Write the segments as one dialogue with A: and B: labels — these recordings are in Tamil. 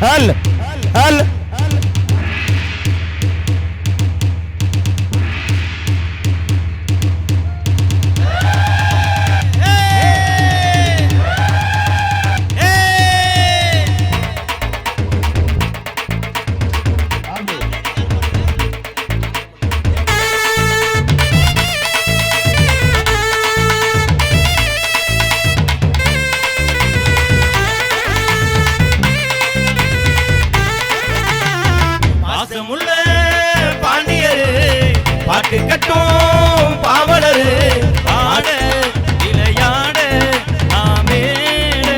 A: ஹல் ஹல்
B: பாட்டு கட்டும் பாவலரு பாட இளையாட ஆமேட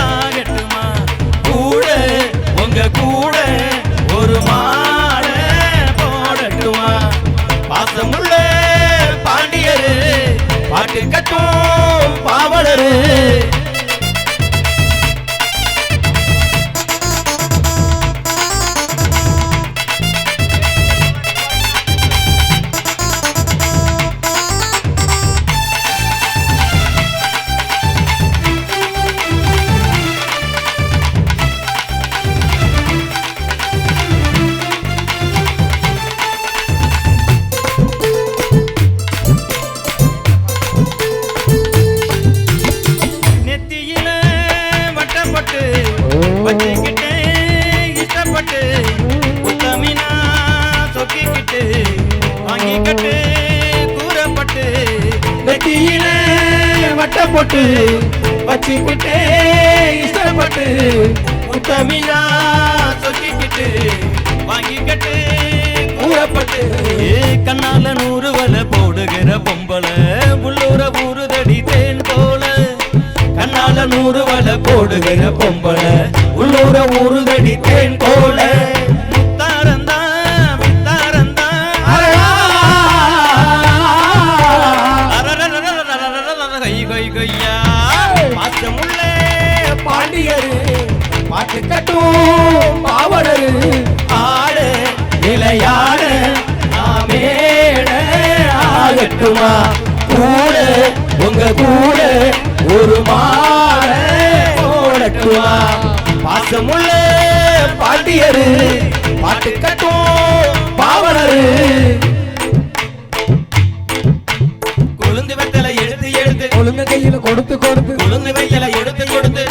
B: ஆகட்டுமா கூட உங்க கூட ஒரு மாட போடட்டுமா பாசமுள்ள பாண்டியரு பாட்டு கட்டும் பாவலரு வச்சுக்கிட்டு இஷ்டப்பட்டு உத்தமினா சொக்கிக்கிட்டு வாங்கிக்கிட்டு கூறப்பட்டு நெத்தியில வட்டம் போட்டு வச்சுக்கிட்டு இஷ்டப்பட்டு உத்தமினா சொக்கிக்கிட்டு வாங்கிக்கிட்டு கூறப்பட்டு கண்ணால 100 வலை போடுகிற பொம்பளை உள்ளூர ஊறுதடி தேன் போல கண்ணால 100 வலை போடுகிற பொம்பளை உள்ளூர ஊறுதடி தேன் போல முத்தாரந்தா முத்தாரந்தா கொய்யா பாசமுள்ள பாண்டியரு பாட்டு கட்டும் பாவலரு ஆடு இளையாட ஆமேட ஆகட்டுமா கூட உங்க கூட ஒரு மாட போடட்டுமா பாசமுள்ள பாண்டியரு பாட்டு கட்டும் பாவலரு கொழுந்து வெத்தலை எடுத்து எடுத்து
A: கொழுந்து கையில கொடுத்து கொடுத்து
B: கொழுந்து வெத்தலை எடுத்து கொடுத்து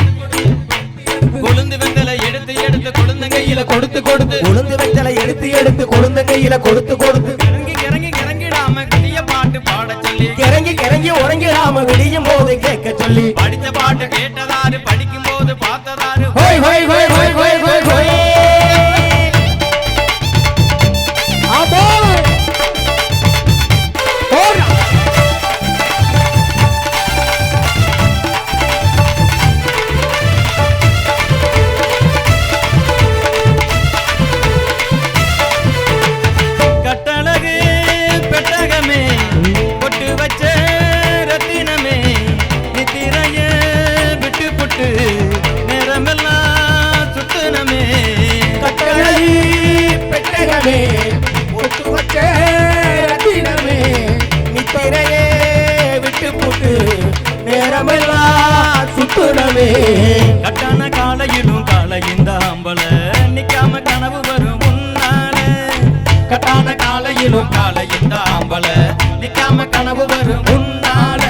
B: கொழுந்து வெத்தலை எடுத்து எடுத்து கொழுந்து கையில கொடுத்து கொடுத்து
A: கொழுந்து வெத்தலை எடுத்து எடுத்து கொழுந்து கையில கொடுத்து கொடுத்து
B: இறங்கி இறங்கி இறங்கிடாம கிளிய பாட்டு பாட சொல்லி
A: கிறங்கி கிறங்கி உறங்கிடாம விடியும் போது கேட்க சொல்லி
B: படித்த பாட்டு கேட்டதாரு படிக்கும் போது பார்த்ததாரு
A: ஹோய் ஹோய் ஹோய் ஹோய் ஹோய் ஹோய் ஹோய் ஆபோ ஓர்
B: கட்டழகு பெட்டகமே பொட்டு வச்ச ரத்தினமே நித்திரைய விட்டு புட்டு நேரமெல்லாம் சுத்தனமே
A: கட்டழகி பெட்டகமே பொட்டு வச்ச ரத்தினமே நித்திரையே விட்டு போட்டு நேரமெல்லாம் சுத்துனமே
B: கட்டான காலையிலும் காலை இந்த அம்பல நிக்காம கனவு வரும் முன்னால கட்டான காலையிலும் காலை இந்த அம்பல நிக்காம கனவு வரும் முன்னால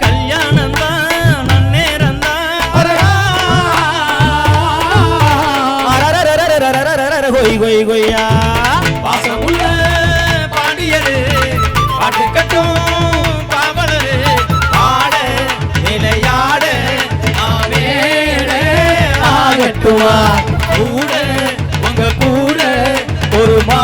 B: கல்யாணம் தான் நன்னேரம்
A: ஹோய் ஹோய் ஹோய்யா
B: பாசமுள்ள பாண்டியரு பாட்டு கட்டும் பாவலரு ஆட நிலையாட ஆவேட
A: ஆகட்டுமா
B: கூட உங்க கூட ஒரு மா